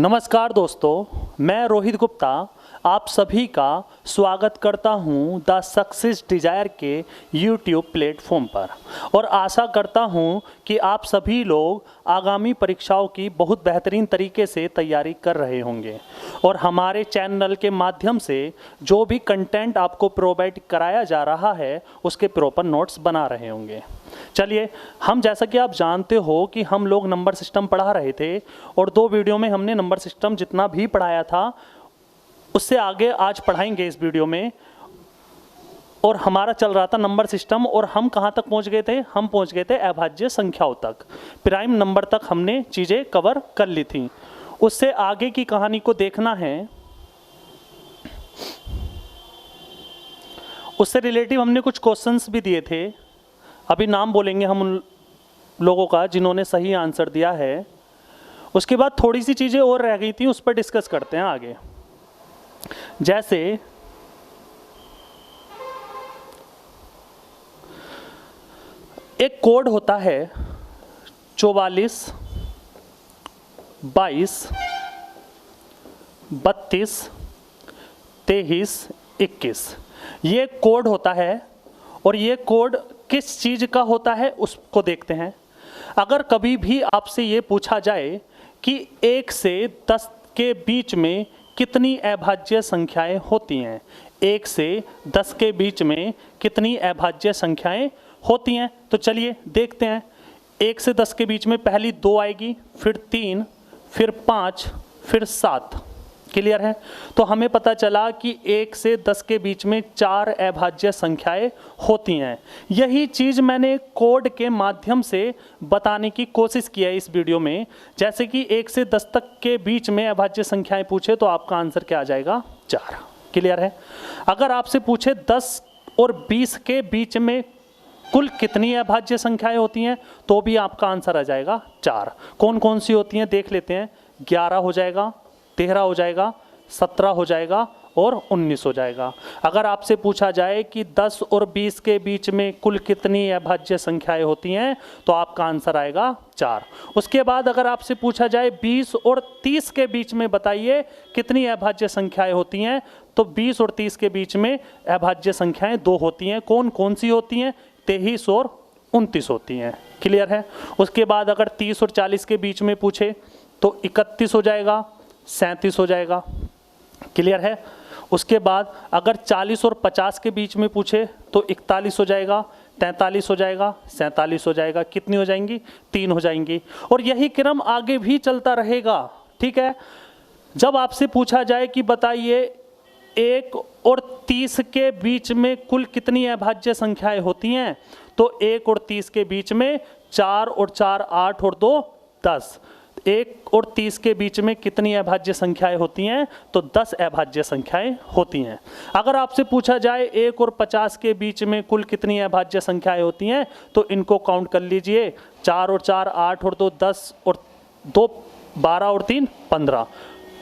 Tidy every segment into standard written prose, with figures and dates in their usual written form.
नमस्कार दोस्तों, मैं रोहित गुप्ता आप सभी का स्वागत करता हूं द सक्सेस डिजायर के यूट्यूब प्लेटफॉर्म पर और आशा करता हूं कि आप सभी लोग आगामी परीक्षाओं की बहुत बेहतरीन तरीके से तैयारी कर रहे होंगे और हमारे चैनल के माध्यम से जो भी कंटेंट आपको प्रोवाइड कराया जा रहा है उसके प्रॉपर नोट्स बना रहे होंगे। चलिए, हम जैसा कि आप जानते हो कि हम लोग नंबर सिस्टम पढ़ा रहे थे और 2 वीडियो में हमने नंबर सिस्टम जितना भी पढ़ाया था उससे आगे आज पढ़ाएंगे इस वीडियो में। और हमारा चल रहा था नंबर सिस्टम और हम कहाँ तक पहुँच गए थे? हम पहुँच गए थे अभाज्य संख्याओं तक, प्राइम नंबर तक हमने चीज़ें कवर कर ली थी। उससे आगे की कहानी को देखना है, उससे रिलेटिव हमने कुछ क्वेश्चंस भी दिए थे। अभी नाम बोलेंगे हम उन लोगों का जिन्होंने सही आंसर दिया है। उसके बाद थोड़ी सी चीज़ें और रह गई थी, उस पर डिस्कस करते हैं आगे। जैसे एक कोड होता है 44, 22, 32, 23, 21। ये कोड होता है और ये कोड किस चीज़ का होता है उसको देखते हैं। अगर कभी भी आपसे ये पूछा जाए कि 1 से 10 के बीच में कितनी अभाज्य संख्याएं होती हैं, 1 से 10 के बीच में कितनी अभाज्य संख्याएं होती हैं, तो चलिए देखते हैं। 1 से 10 के बीच में पहली 2 आएगी, फिर 3, फिर 5, फिर 7। क्लियर है? तो हमें पता चला कि 1 से 10 के बीच में 4 अभाज्य संख्याएं होती हैं। यही चीज़ मैंने कोड के माध्यम से बताने की कोशिश की है इस वीडियो में। जैसे कि 1 से 10 तक के बीच में अभाज्य संख्याएं पूछे तो आपका आंसर क्या आ जाएगा? 4। क्लियर है? अगर आपसे पूछे 10 और 20 के बीच में कुल कितनी अभाज्य संख्याएं होती हैं तो भी आपका आंसर आ जाएगा 4। कौन कौन सी होती हैं देख लेते हैं। 11 हो जाएगा, 13 हो जाएगा, 17 हो जाएगा और 19 हो जाएगा। अगर आपसे पूछा जाए कि 10 और 20 के बीच में कुल कितनी अभाज्य संख्याएं होती हैं तो आपका आंसर आएगा 4। उसके बाद अगर आपसे पूछा जाए 20 और 30 के बीच में बताइए कितनी अभाज्य संख्याएं होती हैं तो 20 और 30 के बीच में अभाज्य संख्याएं 2 होती हैं। कौन कौन सी होती हैं? 23 और 29 होती हैं। क्लियर है? उसके बाद अगर 30 और 40 के बीच में पूछे तो 31 हो जाएगा, 37 हो जाएगा। क्लियर है? उसके बाद अगर 40 और 50 के बीच में पूछे तो 41 हो जाएगा, 43 हो जाएगा, 47 हो जाएगा। कितनी हो जाएंगी? 3 हो जाएंगी। और यही क्रम आगे भी चलता रहेगा। ठीक है? जब आपसे पूछा जाए कि बताइए 1 और 30 के बीच में कुल कितनी अभाज्य संख्याएं होती हैं तो 1 और 30 के बीच में 4 और 4 8 और 2 10। 1 और 30 के बीच में कितनी अभाज्य संख्याएं होती हैं तो 10 अभाज्य संख्याएं होती हैं। अगर आपसे पूछा जाए 1 और 50 के बीच में कुल कितनी अभाज्य संख्याएं होती हैं तो इनको काउंट कर लीजिए। 4 और 4 8 और 2 10 और 2 12 और 3 15।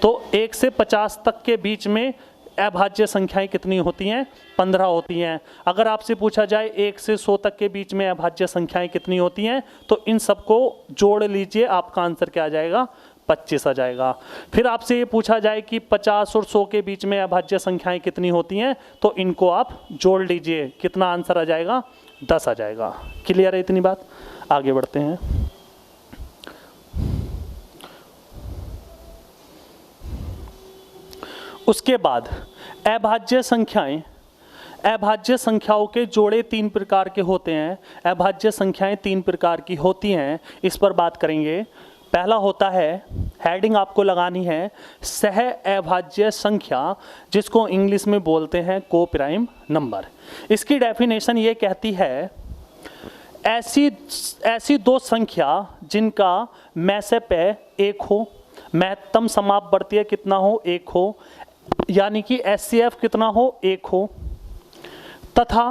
तो 1 से 50 तक के बीच में अभाज्य संख्याएं कितनी होती हैं? 15 होती हैं। अगर आपसे पूछा जाए 1 से 100 तक के बीच में अभाज्य संख्याएं कितनी होती हैं तो इन सबको जोड़ लीजिए, आपका आंसर क्या आ जाएगा? 25 आ जाएगा। फिर आपसे ये पूछा जाए कि 50 और 100 के बीच में अभाज्य संख्याएं कितनी होती हैं तो इनको आप जोड़ लीजिए, कितना आंसर आ जाएगा? 10 आ जाएगा। क्लियर है इतनी बात? आगे बढ़ते हैं। उसके बाद अभाज्य संख्याएं, अभाज्य संख्याओं के जोड़े 3 प्रकार के होते हैं। अभाज्य संख्याएं 3 प्रकार की होती हैं, इस पर बात करेंगे। पहला होता है, हेडिंग आपको लगानी है, सह अभाज्य संख्या, जिसको इंग्लिश में बोलते हैं को प्राइम नंबर। इसकी डेफिनेशन ये कहती है ऐसी 2 संख्या जिनका मैसेपय 1 हो, महत्तम समापवर्तीय कितना हो? 1 हो, यानी कि HCF कितना हो? 1 हो, तथा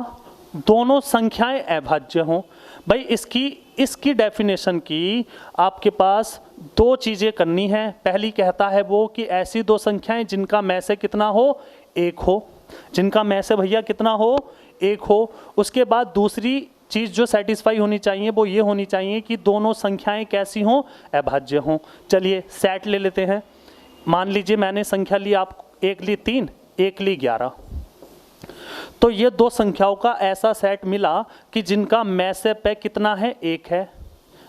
दोनों संख्याएं अभाज्य हों। भाई इसकी डेफिनेशन की आपके पास 2 चीज़ें करनी है। पहली कहता है वो कि ऐसी 2 संख्याएं जिनका मैसे कितना हो? 1 हो, जिनका मैसे भैया कितना हो? 1 हो। उसके बाद दूसरी चीज़ जो सेटिस्फाई होनी चाहिए वो ये होनी चाहिए कि दोनों संख्याएं कैसी हों? अभाज्य हों। चलिए सेट ले लेते हैं। मान लीजिए मैंने संख्या ली, आप एक ली 3, एक ली 11, तो ये दो संख्याओं का ऐसा सेट मिला कि जिनका में से पे कितना है, 1 है,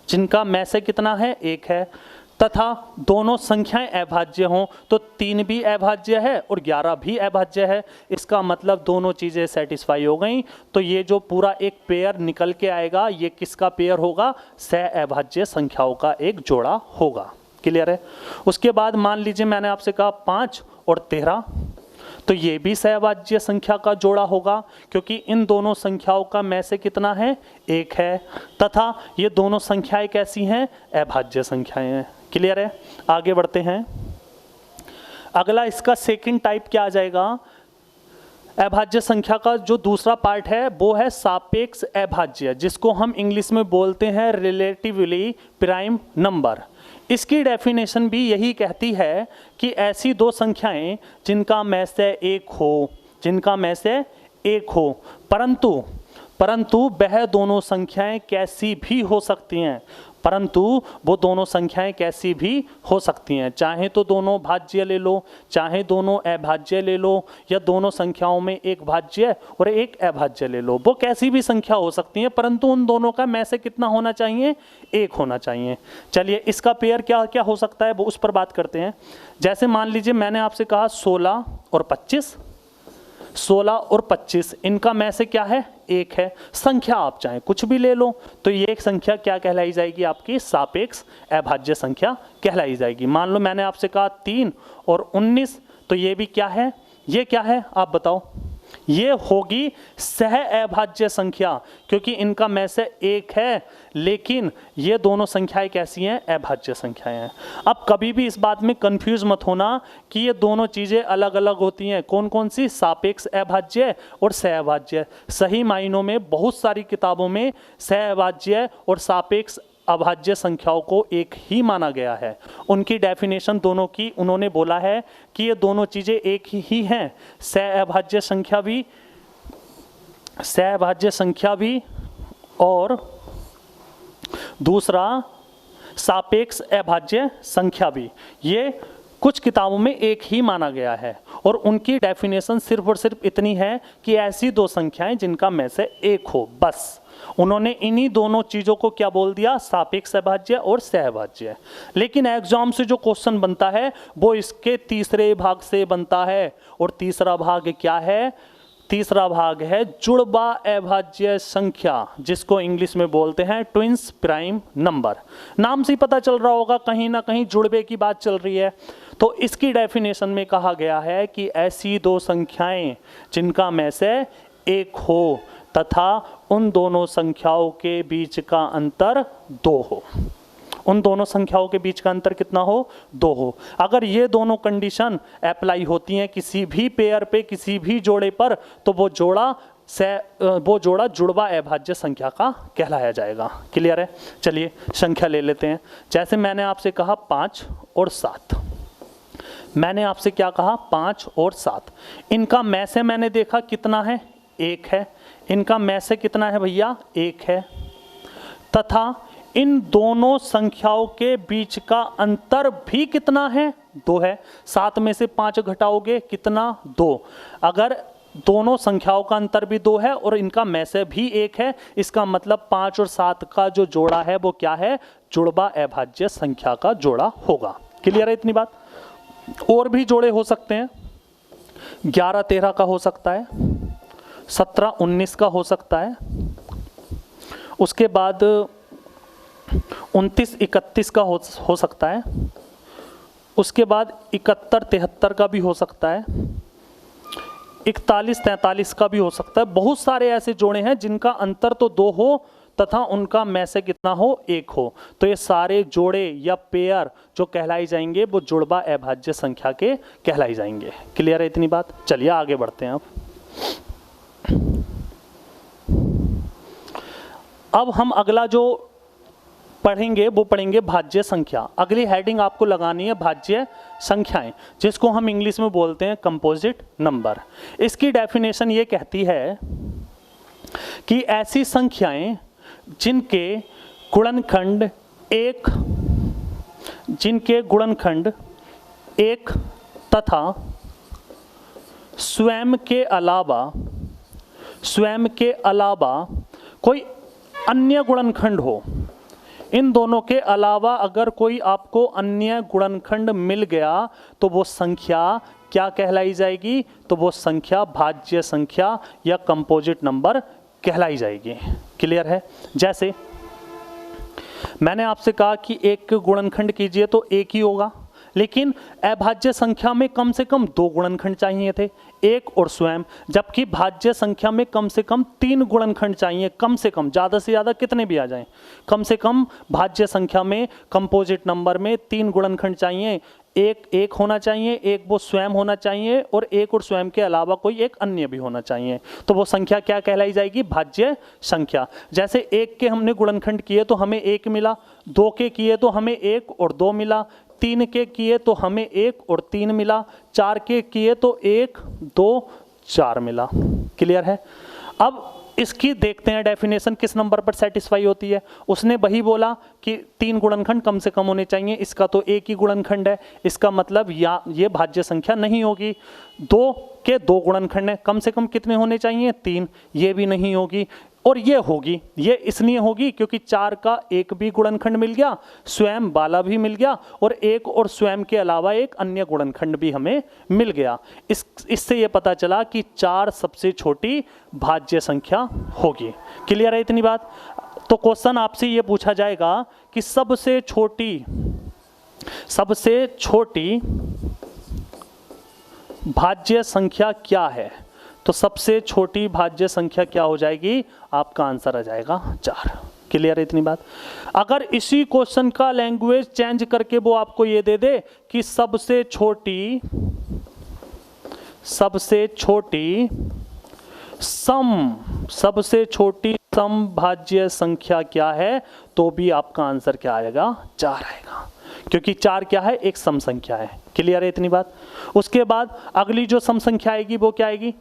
जिनका में से कितना है, 1 है, तथा दोनों संख्याएं अभाज्य हों तो 3 भी अभाज्य है और 11 भी अभाज्य है। इसका मतलब दोनों चीज़ें सेटिस्फाई हो गई। तो ये जो पूरा एक पेयर निकल के आएगा, ये किसका पेयर होगा, सह अभाज्य संख्याओं का एक जोड़ा होगा। क्लियर है। उसके बाद मान लीजिए मैंने आपसे कहा 5 और 13, तो ये भी सहअभाज्य संख्या का जोड़ा होगा, क्योंकि इन दोनों संख्याओं का में से कितना है, 1 है, तथा ये दोनों संख्याएं कैसी हैं, अभाज्य संख्याएं हैं। क्लियर है। आगे बढ़ते हैं। अगला इसका सेकंड टाइप क्या आ जाएगा, अभाज्य संख्या का जो दूसरा पार्ट है वो है सापेक्ष अभाज्य, जिसको हम इंग्लिश में बोलते हैं रिलेटिवली प्राइम नंबर। इसकी डेफिनेशन भी यही कहती है कि ऐसी दो संख्याएं जिनका में से 1 हो, जिनका में से 1 हो, परंतु वह दोनों संख्याएं कैसी भी हो सकती हैं, परंतु वो दोनों संख्याएं कैसी भी हो सकती हैं, चाहे तो दोनों भाज्य ले लो, चाहे दोनों अभाज्य ले लो, या दोनों संख्याओं में एक भाज्य और एक अभाज्य ले लो, वो कैसी भी संख्या हो सकती है, परंतु उन दोनों का में से कितना होना चाहिए, 1 होना चाहिए। चलिए इसका पेयर क्या क्या हो सकता है वो उस पर बात करते हैं। जैसे मान लीजिए मैंने आपसे कहा 16 और 25, 16 और 25 इनका में से क्या है, 1 है। संख्या आप चाहें कुछ भी ले लो, तो ये एक संख्या क्या कहलाई जाएगी, आपकी सापेक्ष अभाज्य संख्या कहलाई जाएगी। मान लो मैंने आपसे कहा 3 और 19, तो ये भी क्या है, ये क्या है आप बताओ, ये होगी सह अभाज्य संख्या, क्योंकि इनका में से 1 है, लेकिन ये दोनों संख्याएं कैसी हैं, अभाज्य संख्याएं हैं। अब कभी भी इस बात में कंफ्यूज मत होना कि ये दोनों चीज़ें अलग अलग होती हैं। कौन कौन सी, सापेक्ष अभाज्य और सह अभाज्य। सही मायनों में बहुत सारी किताबों में सह अभाज्य और सापेक्ष अभाज्य संख्याओं को एक ही माना गया है। उनकी डेफिनेशन दोनों की उन्होंने बोला है कि ये दोनों चीज़ें एक ही हैं, सह अभाज्य संख्या भी और दूसरा सापेक्ष अभाज्य संख्या भी, ये कुछ किताबों में एक ही माना गया है। और उनकी डेफिनेशन सिर्फ और सिर्फ इतनी है कि ऐसी दो संख्याएं जिनका में से 1 हो, बस। उन्होंने इन्हीं दोनों चीज़ों को क्या बोल दिया, सापेक्ष अभाज्य और सहअभाज्य। लेकिन एग्जाम से जो क्वेश्चन बनता है वो इसके तीसरे भाग से बनता है, और तीसरा भाग क्या है, तीसरा भाग है जुड़वा अभाज्य संख्या, जिसको इंग्लिश में बोलते हैं ट्विंस प्राइम नंबर। नाम से ही पता चल रहा होगा कहीं ना कहीं जुड़वे की बात चल रही है। तो इसकी डेफिनेशन में कहा गया है कि ऐसी दो संख्याएं जिनका में से 1 हो तथा उन दोनों संख्याओं के बीच का अंतर 2 हो। उन दोनों संख्याओं के बीच का अंतर कितना हो, 2 हो। अगर ये दोनों कंडीशन अप्लाई होती हैं किसी भी पेयर पे, किसी भी जोड़े पर, तो वो जोड़ा जुड़वा अभाज्य संख्या का कहलाया जाएगा। क्लियर है। चलिए संख्या ले लेते हैं। जैसे मैंने आपसे कहा 5 और 7, मैंने आपसे क्या कहा, 5 और 7, इनका में से मैंने देखा कितना है, 1 है। इनका में से कितना है भैया, 1 है, तथा इन दोनों संख्याओं के बीच का अंतर भी कितना है, 2 है। 7 में से 5 घटाओगे कितना, 2। अगर दोनों संख्याओं का अंतर भी 2 है और इनका में से भी 1 है, इसका मतलब 5 और 7 का जो जोड़ा है वो क्या है, जुड़वा अभाज्य संख्या का जोड़ा होगा। क्लियर है इतनी बात। और भी जोड़े हो सकते हैं, 11-13 का हो सकता है, 17-19 का हो सकता है, उसके बाद 29-31 का हो सकता है, उसके बाद 71-73 का भी हो सकता है, 41-43 का भी हो सकता है। बहुत सारे ऐसे जोड़े हैं जिनका अंतर तो 2 हो तथा उनका में से कितना हो, 1 हो। तो ये सारे जोड़े या पेयर जो कहलाई जाएंगे वो जुड़वा अभाज्य संख्या के कहलाई जाएंगे। क्लियर है इतनी बात। चलिए आगे बढ़ते हैं। अब हम अगला जो पढ़ेंगे वो पढ़ेंगे भाज्य संख्या। अगली हेडिंग आपको लगानी है भाज्य संख्याएं, जिसको हम इंग्लिश में बोलते हैं कंपोजिट नंबर। इसकी डेफिनेशन ये कहती है कि ऐसी संख्याएं जिनके गुणनखंड एक तथा स्वयं के अलावा कोई अन्य गुणनखंड हो, इन दोनों के अलावा अगर कोई आपको अन्य गुणनखंड मिल गया तो वो संख्या क्या कहलाई जाएगी? तो वो संख्या भाज्य संख्या या कंपोजिट नंबर कहलाई जाएगी। क्लियर है? जैसे मैंने आपसे कहा कि एक गुणनखंड कीजिए तो एक ही होगा, लेकिन अभाज्य संख्या में कम से कम 2 गुणनखंड चाहिए थे, एक और स्वयं, जबकि भाज्य संख्या में कम से कम 3 गुणनखंड चाहिए, कम से कम, ज़्यादा से ज़्यादा कितने भी आ जाएं, कम से कम भाज्य संख्या में कंपोजिट नंबर में 3 गुणनखंड चाहिए, एक होना चाहिए, एक वो स्वयं होना चाहिए और एक और स्वयं के अलावा कोई एक अन्य भी होना चाहिए। तो वो संख्या क्या कहलाई जाएगी? भाज्य संख्या। जैसे 1 के हमने गुणनखंड किए तो हमें 1 मिला, 2 के किए तो हमें 1 और 2 मिला, 3 के किए तो हमें 1 और 3 मिला, 4 के किए तो 1 2 4 मिला। क्लियर है? अब इसकी देखते हैं डेफिनेशन किस नंबर पर सेटिस्फाई होती है। उसने वही बोला कि 3 गुणनखंड कम से कम होने चाहिए, इसका तो एक ही गुणनखंड है, इसका मतलब या ये भाज्य संख्या नहीं होगी। 2 के 2 गुणनखंड है, कम से कम कितने होने चाहिए? 3, ये भी नहीं होगी। और ये होगी, ये इसलिए होगी क्योंकि 4 का एक भी गुणनखंड मिल गया, स्वयं वाला भी मिल गया और एक और स्वयं के अलावा एक अन्य गुणनखंड भी हमें मिल गया। इससे ये पता चला कि 4 सबसे छोटी भाज्य संख्या होगी। क्लियर है इतनी बात? तो क्वेश्चन आपसे ये पूछा जाएगा कि सबसे छोटी भाज्य संख्या क्या है? तो सबसे छोटी भाज्य संख्या क्या हो जाएगी? आपका आंसर आ जाएगा 4। क्लियर है इतनी बात? अगर इसी क्वेश्चन का लैंग्वेज चेंज करके वो आपको ये दे दे कि सबसे छोटी सम भाज्य संख्या क्या है, तो भी आपका आंसर क्या आएगा? 4 आएगा, क्योंकि 4 क्या है? एक सम संख्या है। क्लियर है इतनी बात? उसके बाद अगली जो सम संख्या आएगी वो क्या आएगी?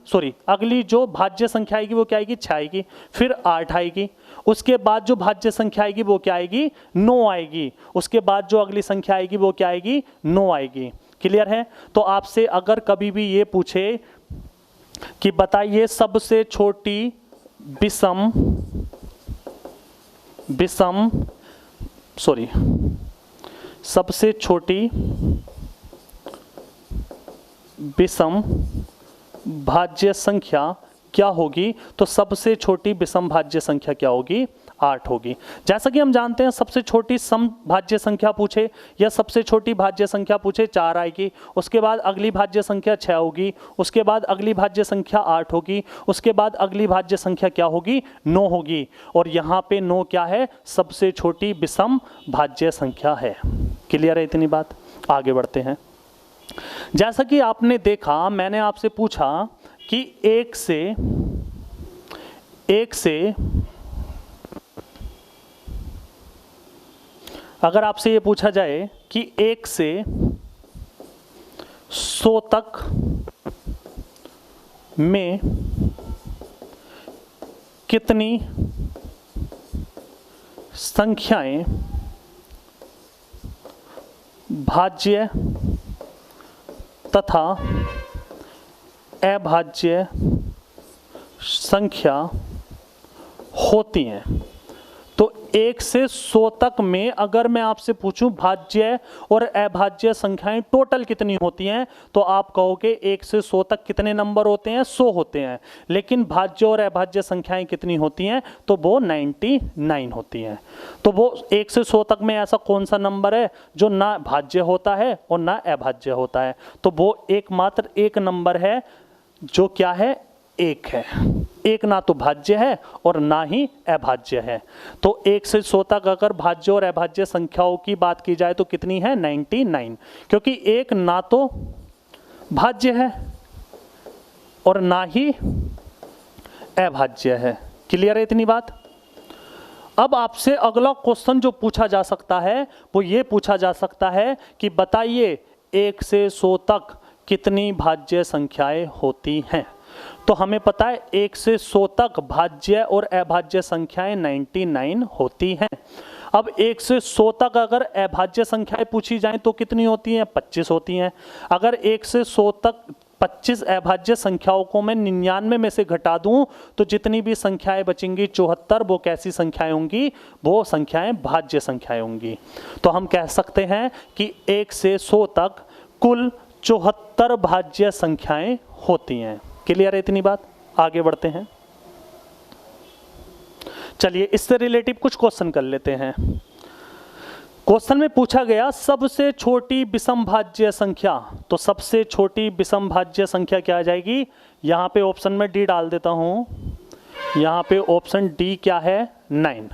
अगली जो भाज्य संख्या आएगी वो क्या आएगी? 6 आएगी, फिर 8 आएगी। उसके बाद जो भाज्य संख्या आएगी वो क्या आएगी? 9 आएगी। उसके बाद जो अगली संख्या आएगी वो क्या आएगी? 9 आएगी। क्लियर है? तो आपसे अगर कभी भी ये पूछे कि बताइए सबसे छोटी सबसे छोटी विषम भाज्य संख्या क्या होगी, तो सबसे छोटी विषम भाज्य संख्या क्या होगी? 8 होगी। जैसा कि हम जानते हैं सबसे छोटी सम भाज्य संख्या पूछे या सबसे छोटी भाज्य संख्या पूछे 4 आएगी, उसके बाद अगली भाज्य संख्या 6 होगी, उसके बाद अगली भाज्य संख्या 8 होगी, उसके बाद अगली भाज्य संख्या क्या होगी? 9 होगी। और यहाँ पे 9 क्या है? सबसे छोटी विषम भाज्य संख्या है। क्लियर है इतनी बात? आगे बढ़ते हैं। जैसा कि आपने देखा, मैंने आपसे पूछा कि एक से अगर आपसे ये पूछा जाए कि 1 से 100 तक में कितनी संख्याएं भाज्य तथा अभाज्य संख्या होती हैं, तो 1 से 100 तक में अगर मैं आपसे पूछूं भाज्य और अभाज्य संख्याएं टोटल कितनी होती हैं, तो आप कहोगे 1 से 100 तक कितने नंबर होते हैं? 100 होते हैं। लेकिन भाज्य और अभाज्य संख्याएं कितनी होती हैं? तो वो 99 होती हैं। तो वो 1 से 100 तक में ऐसा कौन सा नंबर है जो ना भाज्य होता है और ना अभाज्य होता है? तो वो एकमात्र एक नंबर है जो क्या है? 1 है। एक ना तो भाज्य है और ना ही अभाज्य है। तो 1 से 100 तक अगर भाज्य और अभाज्य संख्याओं की बात की जाए तो कितनी है? 99, क्योंकि एक ना तो भाज्य है और ना ही अभाज्य है। क्लियर है इतनी बात? अब आपसे अगला क्वेश्चन जो पूछा जा सकता है वो ये पूछा जा सकता है कि बताइए 1 से 100 तक कितनी भाज्य संख्याएं होती हैं। तो हमें पता है 1 से 100 तक भाज्य और अभाज्य संख्याएं 99 होती हैं। अब 1 से 100 तक अगर अभाज्य संख्याएं पूछी जाएं तो कितनी होती हैं? 25 होती हैं। अगर 1 से 100 तक 25 अभाज्य संख्याओं को मैं 99 में से घटा दूं तो जितनी भी संख्याएं बचेंगी 74, वो कैसी संख्याएं होंगी? वो संख्याएं भाज्य संख्याएं होंगी। तो हम कह सकते हैं कि 1 से 100 तक कुल 74 भाज्य संख्याएं होती हैं। क्लियर है इतनी बात? आगे बढ़ते हैं। चलिए इससे रिलेटिव कुछ क्वेश्चन कर लेते हैं। क्वेश्चन में पूछा गया सबसे छोटी विषम भाज्य संख्या, तो सबसे छोटी विषम भाज्य संख्या क्या आ जाएगी? यहाँ पे ऑप्शन में डी डाल देता हूँ। यहाँ पे ऑप्शन डी क्या है? 9।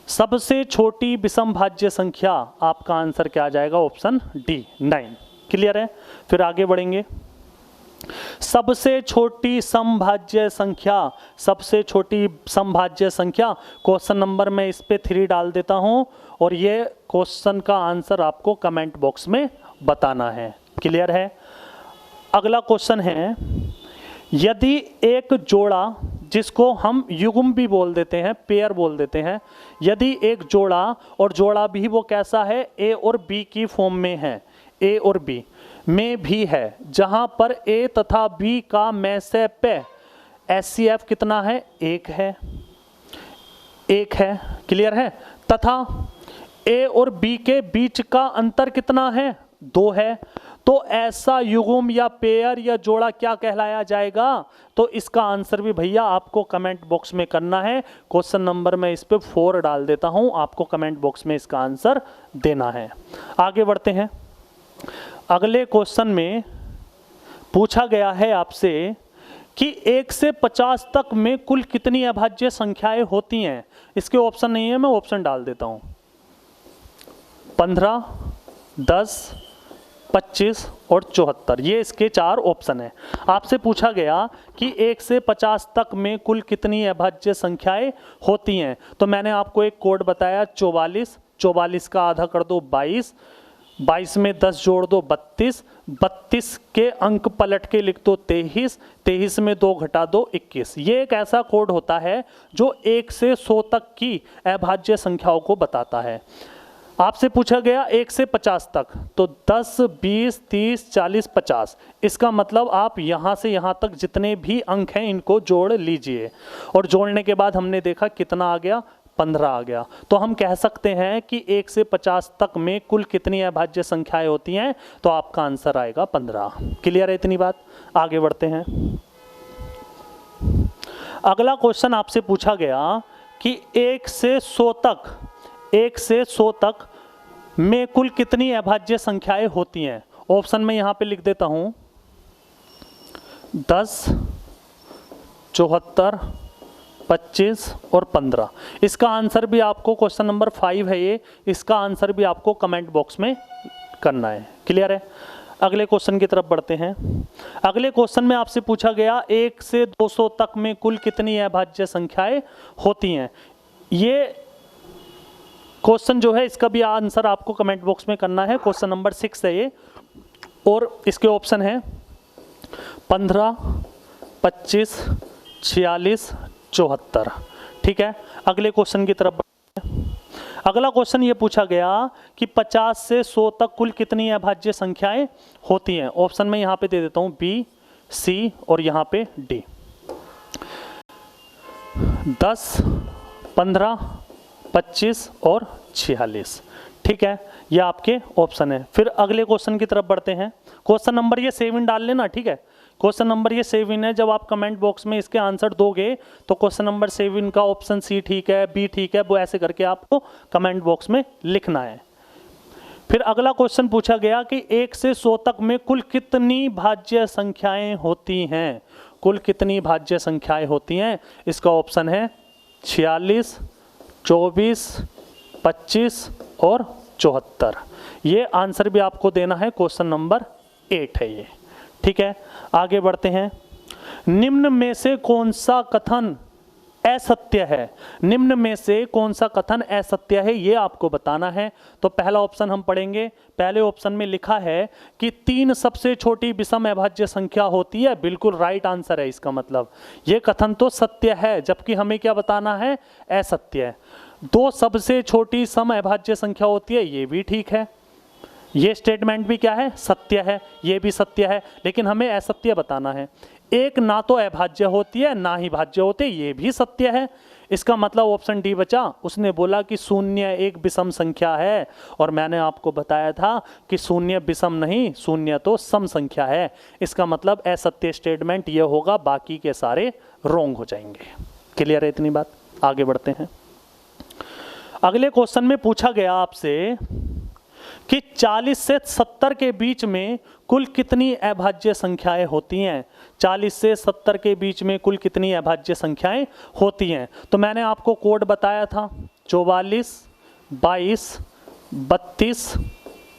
सबसे छोटी विषम भाज्य संख्या, आपका आंसर क्या आ जाएगा? Option D 9। क्लियर है? फिर आगे बढ़ेंगे। सबसे छोटी समभाज्य संख्या, सबसे छोटी समभाज्य संख्या, क्वेश्चन नंबर में इस पे 3 डाल देता हूं और ये क्वेश्चन का आंसर आपको कमेंट बॉक्स में बताना है। क्लियर है? अगला क्वेश्चन है, यदि एक जोड़ा, जिसको हम युग्म भी बोल देते हैं, पेयर बोल देते हैं, यदि एक जोड़ा, और जोड़ा भी वो कैसा है? ए और बी की फॉर्म में है, ए और बी में भी है, जहां पर ए तथा बी का में से पे एचसीएफ कितना है? 1 है, 1 है। क्लियर है? तथा ए और बी के बीच का अंतर कितना है? 2 है। तो ऐसा युग्म या पेयर या जोड़ा क्या कहलाया जाएगा? तो इसका आंसर भी भैया आपको कमेंट बॉक्स में करना है। क्वेश्चन नंबर में इस पे 4 डाल देता हूं, आपको कमेंट बॉक्स में इसका आंसर देना है। आगे बढ़ते हैं। अगले क्वेश्चन में पूछा गया है आपसे कि 1 से 50 तक में कुल कितनी अभाज्य संख्याएं होती हैं? इसके ऑप्शन नहीं है, मैं ऑप्शन डाल देता हूं। 15, 10, 25 और 74, ये इसके 4 ऑप्शन है। आपसे पूछा गया कि 1 से 50 तक में कुल कितनी अभाज्य संख्याएं होती हैं? तो मैंने आपको एक कोड बताया 44, 44 का आधा कर दो 22, 22 में 10 जोड़ दो 32, 32 के अंक पलट के लिख दो 23, 23 में 2 घटा दो 21। ये एक ऐसा कोड होता है जो 1 से 100 तक की अभाज्य संख्याओं को बताता है। आपसे पूछा गया 1 से 50 तक, तो 10, 20, 30, 40, 50, इसका मतलब आप यहाँ से यहाँ तक जितने भी अंक हैं इनको जोड़ लीजिए, और जोड़ने के बाद हमने देखा कितना आ गया? 15 आ गया। तो हम कह सकते हैं कि 1 से 50 तक में कुल कितनी अभाज्य संख्याएं होती हैं? तो आपका आंसर आएगा 15। क्लियर है इतनी बात? आगे बढ़ते हैं। अगला क्वेश्चन आपसे पूछा गया कि 1 से 100 तक, 1 से 100 तक में कुल कितनी अभाज्य संख्याएं होती हैं? ऑप्शन में यहां पे लिख देता हूं 10, 74, 25 और 15। इसका आंसर भी आपको, क्वेश्चन नंबर 5 है ये, इसका आंसर भी आपको कमेंट बॉक्स में करना है। क्लियर है? अगले क्वेश्चन की तरफ बढ़ते हैं। अगले क्वेश्चन में आपसे पूछा गया 1 से 200 तक में कुल कितनी अभाज्य संख्याएं होती हैं? ये क्वेश्चन जो है इसका भी आंसर आपको कमेंट बॉक्स में करना है। क्वेश्चन नंबर 6 है ये, और इसके ऑप्शन है 15, 25, 46, 74। ठीक है? अगले क्वेश्चन की तरफ। अगला क्वेश्चन ये पूछा गया कि 50 से 100 तक कुल कितनी अभाज्य संख्याएं होती हैं? ऑप्शन में यहां पे दे देता हूं बी, सी और यहां पे डी। 10, 15, 25 और 46। ठीक है? ये आपके ऑप्शन है। फिर अगले क्वेश्चन की तरफ बढ़ते हैं। क्वेश्चन नंबर ये 7 डाल लेना। ठीक है? क्वेश्चन नंबर ये 7 है। जब आप कमेंट बॉक्स में इसके आंसर दोगे तो क्वेश्चन नंबर 7 का ऑप्शन सी ठीक है, बी ठीक है, वो ऐसे करके आपको कमेंट बॉक्स में लिखना है। फिर अगला क्वेश्चन पूछा गया कि 1 से 100 तक में कुल कितनी भाज्य संख्याएं होती हैं? कुल कितनी भाज्य संख्याएं होती हैं? इसका ऑप्शन है 46, 24, 25 और 74। ये आंसर भी आपको देना है। क्वेश्चन नंबर 8 है ये। ठीक है? आगे बढ़ते हैं। निम्न में से कौन सा कथन असत्य है? निम्न में से कौन सा कथन असत्य है ये आपको बताना है। तो पहला ऑप्शन हम पढ़ेंगे। पहले ऑप्शन में लिखा है कि 3 सबसे छोटी विषम अभाज्य संख्या होती है। बिल्कुल राइट आंसर है। इसका मतलब ये कथन तो सत्य है, जबकि हमें क्या बताना है? असत्य है। दो सबसे छोटी सम अभाज्य संख्या होती है, ये भी ठीक है। ये स्टेटमेंट भी क्या है, सत्य है, ये भी सत्य है, लेकिन हमें असत्य बताना है। एक ना तो अभाज्य होती है ना ही भाज्य होते, ये भी सत्य है। इसका मतलब ऑप्शन डी बचा। उसने बोला कि शून्य एक विषम संख्या है, और मैंने आपको बताया था कि शून्य विषम नहीं, शून्य तो सम संख्या है। इसका मतलब असत्य स्टेटमेंट ये होगा, बाकी के सारे रॉन्ग हो जाएंगे। क्लियर है इतनी बात? आगे बढ़ते हैं। अगले क्वेश्चन में पूछा गया आपसे कि 40 से 70 के बीच में कुल कितनी अभाज्य संख्याएं होती हैं। 40 से 70 के बीच में कुल कितनी अभाज्य संख्याएं होती हैं। तो मैंने आपको कोड बताया था 44, 22, 32,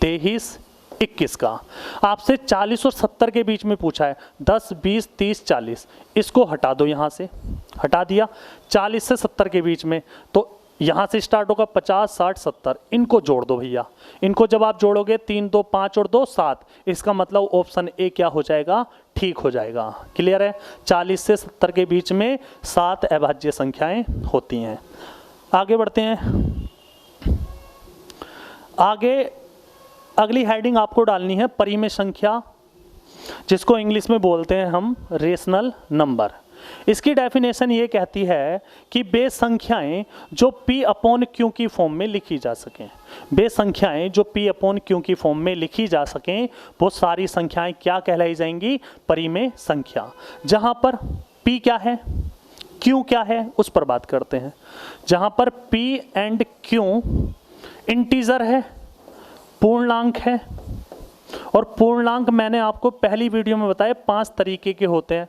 23, 21 का। आपसे 40 और 70 के बीच में पूछा है, 10, 20, 30, 40। इसको हटा दो, यहाँ से हटा दिया। 40 से 70 के बीच में, तो यहाँ से स्टार्ट होगा 50, 60, 70। इनको जोड़ दो भैया। इनको जब आप जोड़ोगे 3, 2, 5 और 2, 7। इसका मतलब ऑप्शन ए क्या हो जाएगा, ठीक हो जाएगा। क्लियर है? 40 से 70 के बीच में 7 अभाज्य संख्याएं होती हैं। आगे बढ़ते हैं। आगे अगली हेडिंग आपको डालनी है परिमेय संख्या, जिसको इंग्लिश में बोलते हैं हम रेशनल नंबर। इसकी डेफिनेशन ये कहती है कि वे संख्याएं जो P अपॉन Q की फॉर्म में लिखी जा सकें, वे संख्याएं जो P अपॉन Q की फॉर्म में लिखी जा सकें, वो सारी संख्याएं क्या कहलाई जाएंगी, परिमेय संख्या। जहां पर P क्या है, Q क्या है, उस पर बात करते हैं। जहां पर P एंड Q इंटीजर है, पूर्णांक है, और पूर्णांक मैंने आपको पहली वीडियो में बताया 5 तरीके के होते हैं।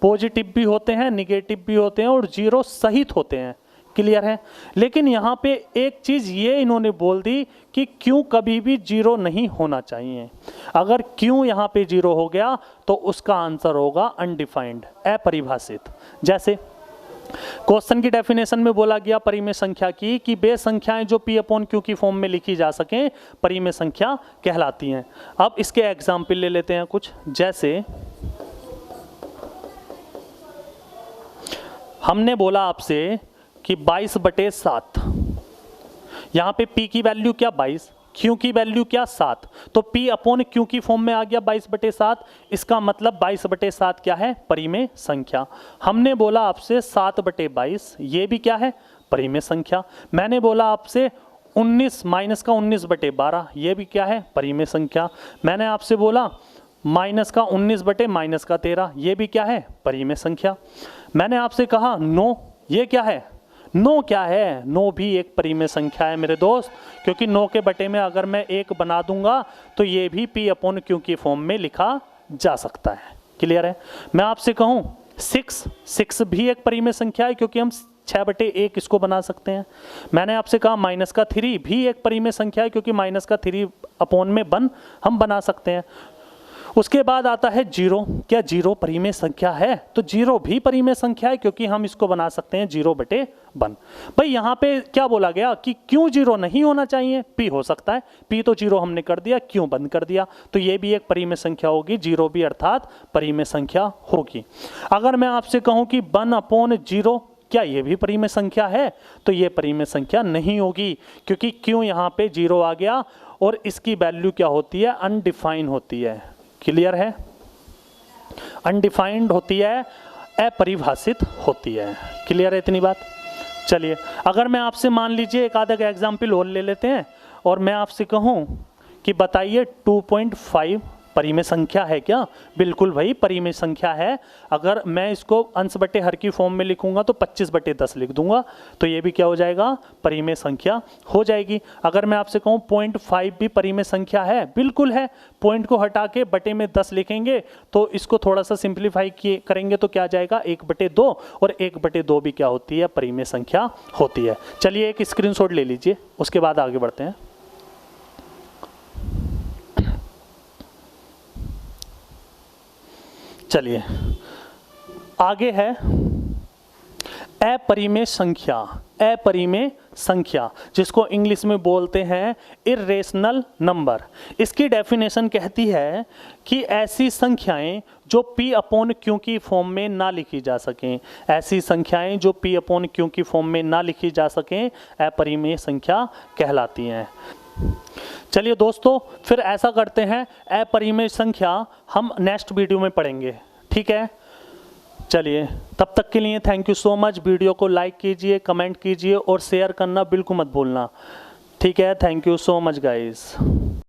पॉजिटिव भी होते हैं, निगेटिव भी होते हैं, और जीरो सहित होते हैं। क्लियर है? लेकिन यहाँ पे एक चीज़ ये इन्होंने बोल दी कि क्यों कभी भी जीरो नहीं होना चाहिए। अगर क्यों यहाँ पे जीरो हो गया तो उसका आंसर होगा अनडिफाइंड, अपरिभाषित। जैसे क्वेश्चन की डेफिनेशन में बोला गया परिमेय संख्या की कि वे संख्याएं जो P अपॉन Q की फॉर्म में लिखी जा सकें परिमेय संख्या कहलाती हैं। अब इसके एग्जाम्पल ले लेते हैं कुछ। जैसे हमने बोला आपसे कि 22/7, यहाँ पे P की वैल्यू क्या 22, Q की वैल्यू क्या 7, तो P अपॉन Q की फॉर्म में आ गया 22/7। इसका मतलब 22/7 क्या है, परिमेय संख्या। हमने बोला आपसे 7/22, ये भी क्या है, परिमेय संख्या। मैंने बोला आपसे 19 माइनस का 19/12, ये भी क्या है, परिमेय संख्या। मैंने आपसे बोला माइनस का 19/-13, ये भी क्या है, परिमेय संख्या। मैंने आपसे कहा 9, ये क्या है, 9 क्या है, 9 भी एक परिमेय संख्या है मेरे दोस्त, क्योंकि 9 के बटे में अगर मैं 1 बना दूंगा तो ये भी P अपॉन Q की फॉर्म में लिखा जा सकता है। क्लियर है? मैं आपसे कहूँ 6 भी एक परिमेय संख्या है, क्योंकि हम 6/1 इसको बना सकते हैं। मैंने आपसे कहा माइनस का 3 भी एक परिमेय संख्या है, क्योंकि माइनस का 3 अपॉन में हम बना सकते हैं। उसके बाद आता है 0। क्या 0 परिमेय संख्या है? तो 0 भी परिमेय संख्या है, क्योंकि हम इसको बना सकते हैं 0/1। भाई यहाँ पे क्या बोला गया कि क्यों 0 नहीं होना चाहिए, P हो सकता है। P तो 0 हमने कर दिया, क्यों बंद कर दिया, तो ये भी एक परिमेय संख्या होगी, 0 भी अर्थात परिमेय संख्या होगी। अगर मैं आपसे कहूँ कि 1/0, क्या ये भी परिमेय संख्या है? तो ये परिमेय संख्या नहीं होगी, क्योंकि क्यों यहाँ पे 0 आ गया, और इसकी वैल्यू क्या होती है, अनडिफाइंड होती है। क्लियर है? अनडिफाइंड होती है, अपरिभाषित होती है। क्लियर है इतनी बात? चलिए, अगर मैं आपसे मान लीजिए एक आधा का एग्जाम्पल और ले लेते हैं, और मैं आपसे कहूँ कि बताइए 2.5 परिमेय संख्या है क्या? बिल्कुल भाई परिमेय संख्या है। अगर मैं इसको अंश बटे हर की फॉर्म में लिखूंगा तो 25/10 लिख दूंगा, तो ये भी क्या हो जाएगा, परिमेय संख्या हो जाएगी। अगर मैं आपसे कहूँ 0.5 भी परिमेय संख्या है, बिल्कुल है। पॉइंट को हटा के बटे में 10 लिखेंगे तो इसको थोड़ा सा सिंप्लीफाई करेंगे तो क्या जाएगा, 1/2, और 1/2 भी क्या होती है, परिमेय संख्या होती है। चलिए एक स्क्रीनशॉट ले लीजिए, उसके बाद आगे बढ़ते हैं। चलिए आगे है अपरिमेय संख्या, अपरिमेय संख्या जिसको इंग्लिश में बोलते हैं इर्रेशनल नंबर। इसकी डेफिनेशन कहती है कि ऐसी संख्याएं जो p अपॉन q की फॉर्म में ना लिखी जा सकें, ऐसी संख्याएं जो p अपॉन q की फॉर्म में ना लिखी जा सकें अपरिमेय संख्या कहलाती हैं। चलिए दोस्तों, फिर ऐसा करते हैं, अपरिमेय संख्या हम नेक्स्ट वीडियो में पढ़ेंगे, ठीक है। चलिए, तब तक के लिए thank you so much. Video को लाइक कीजिए, कमेंट कीजिए और शेयर करना बिल्कुल मत भूलना, ठीक है। Thank you so much guys.